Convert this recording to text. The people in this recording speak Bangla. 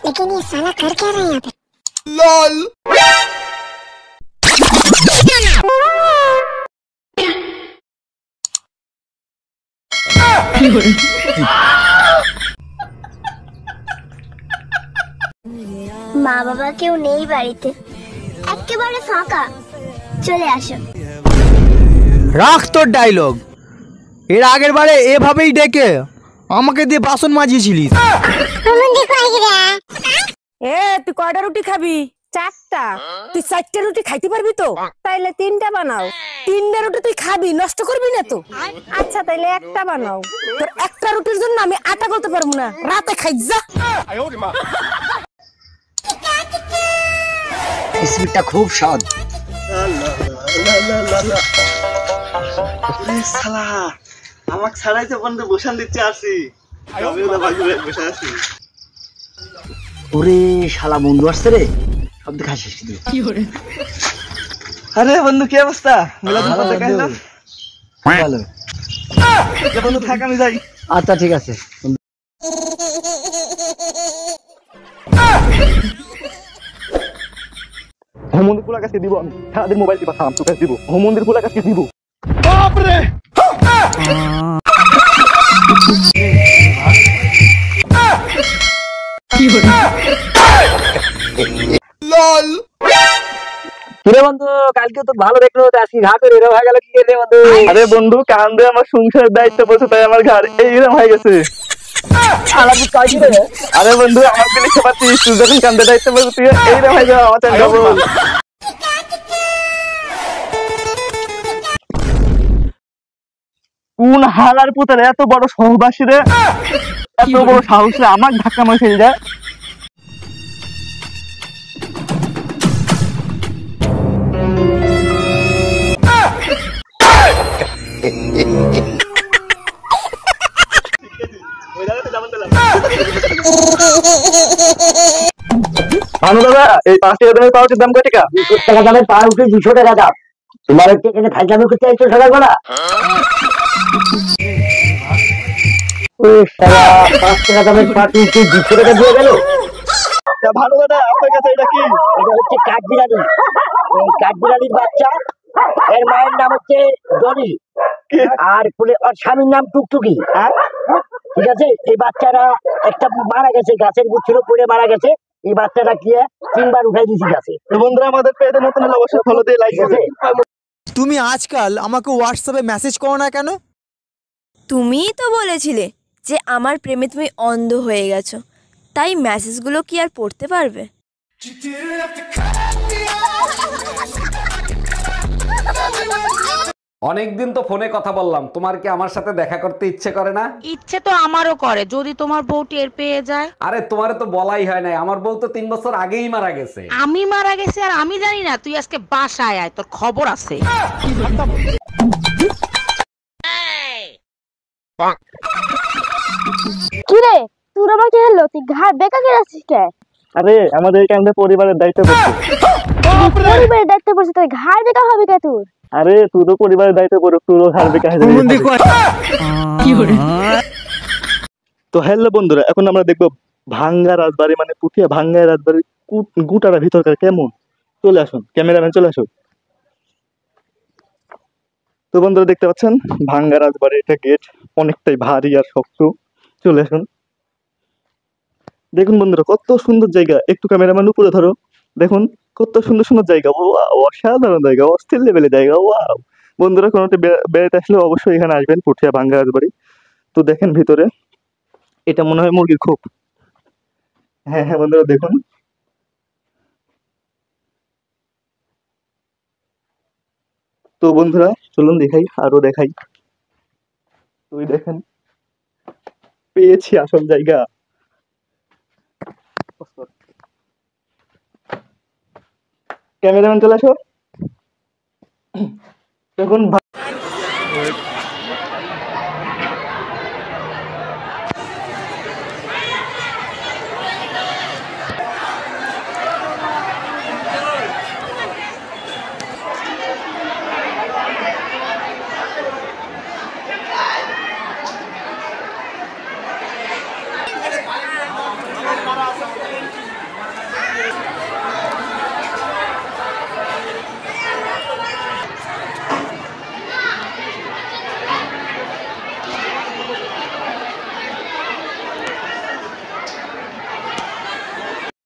लेकिन ये साला कर क्या रहा है यहाँ पे? लॉल। মা বাবা কেউ নেই বাড়িতে, একেবারে ফাঁকা, চলে আসো। রাখ তোর ডায়লগ। এর আগের বারে এভাবেই ডেকে আমাকে দিয়ে বাসন মাজিয়েছিলিস। এ তুই কয়টা রুটি খাবি? চারটা। তুই চারটা রুটি খাইতে পারবি তো? তাইলে তিনটা বানাও। তিনটা রুটি তুই খাবি, নষ্ট করবি না তো? আচ্ছা তাইলে একটা বানাও। তোর একটা রুটির জন্য আমি আটা করতে পারবো না, রাতে খাই যা। বিস্কুটটা খুব স্বাদ। শালা আমাকে ছাড়াইতে বন্ধু বসান দিচ্ছে আসি। বসে আছি। ওরে শালা বন্ধু আসছে রে, সব দেখা শেষ দিল। আরে বন্ধু কি অবস্থা? মিলাদুল পর দেখা হলো? ভালো। বন্ধু থাক আমি যাই। আচ্ছা ঠিক আছে। হোমন্দির ফুলা কাছে দিব আমি। সারাদিন মোবাইল টিপা থাম তোকে দিব। হোমন্দির ফুলা কাছে দিব। বাপ রে! লল। কিরে বন্ধু, কালকে তো ভালো দেখলো, আজকে ঘাটে এরকম হয়ে গেল কি রে বন্ধু? আরে বন্ধু কান্দে আমার সংসারের দায়িত্ব পড়ছে তাই আমার ঘর এইরকম হয়ে গেছে। শালা তুই কাজ রে? আরে বন্ধু আমার দিলে পাচ্ছিস তুই যখন কান্দে দায়িত্ব পড়ছে তুই এইরকম হয়ে যাবে আমার চাল বল। কোন হালার পুতারে এত বড় সহবাসী রে, এত বড় সাহস রে আমার ধাক্কা মারে ফেলে যায়। ভানু দাদা এই 5 টাকা দামের পাউচের দাম কত টাকা? 200 টাকা দামের পাউচে 200 টাকা দাম। তোমার হচ্ছে এখানে ফাইজলামি করতে আইছো সকালবেলা? ও শালা 5 টাকা দামের পাউচে 200 টাকা দিয়ে গেল। ভানু দাদা আপনার কাছে এটা কি? এটা হচ্ছে কাঠবিড়ালি। এই কাঠবিড়ালির বাচ্চা, এর মায়ের নাম হচ্ছে ডলি, আর ওর স্বামীর নাম টুকটুকি। ঠিক আছে, এই বাচ্চারা একটা মারা গেছে, গাছের গুচ্ছিল পড়ে মারা গেছে। এই বাচ্চাটা কি 3বার উঠাই দিয়েছি গাছে। তো বন্ধুরা আমাদের পেজে নতুন হলে অবশ্যই ফলো দিয়ে লাইক করবে। তুমি আজকাল আমাকে হোয়াটসঅ্যাপে মেসেজ করো না কেন? তুমিই তো বলেছিলে যে আমার প্রেমে তুমি অন্ধ হয়ে গেছো, তাই মেসেজগুলো কি আর পড়তে পারবে? অনেকদিন তো ফোনে কথা বললাম, তোমার কি আমার সাথে দেখা করতে ইচ্ছে করে না? ইচ্ছে তো আমারও করে, যদি তোমার বউ টের পেয়ে যায়। আরে তোমারে তো বলাই হয় নাই, আমার বউ তো 3 বছর আগেই মারা গেছে। আমি মারা গেছি আর আমি জানি না? তুই আজকে বাসায় আয়, তোর খবর আছে। কি রে তোর আবার কি হলো? তুই ঘাড় বেঁকা কে আছিস কে? আরে আমাদের এখানে পরিবারের দায়িত্ব পড়ছে। পরিবারের দায়িত্ব পড়ছে, তুই ঘাড় বেঁকা হবে কে তোর? আরে তুইও পরিবারের দায়িত্ব পড়ো, তুইও ঘর বেঁকা হয়ে যাবে। তো হ্যালো বন্ধুরা, এখন আমরা দেখবো ভাঙ্গা রাজবাড়ি মানে পুঠিয়া ভাঙ্গা রাজবাড়ির গুটারা ভিতরকার কেমন। চলে আসুন, ক্যামেরাম্যান চলে আসুন। তো বন্ধুরা দেখতে পাচ্ছেন ভাঙ্গা রাজবাড়ি, এটা গেট অনেকটাই ভারী আর শক্ত। চলে আসুন, দেখুন বন্ধুরা কত সুন্দর জায়গা। একটু ক্যামেরাম্যান উপরে ধরো, দেখুন কত সুন্দর সুন্দর জায়গা। অসাধারণ জায়গা, অস্থির লেভেলের জায়গা। ওয়াও বন্ধুরা, কোনো বেড়াতে আসলে অবশ্যই এখানে আসবেন, পুঠিয়া ভাঙ্গা রাজবাড়ি। তো দেখেন ভিতরে, এটা মনে হয় মুরগির খোপ। হ্যাঁ হ্যাঁ বন্ধুরা দেখুন, তো বন্ধুরা চলুন দেখাই, আরো দেখাই। তুই দেখেন, পেয়েছি আসল জায়গা। ক্যামেরাম্যান চলে আসো। দেখুন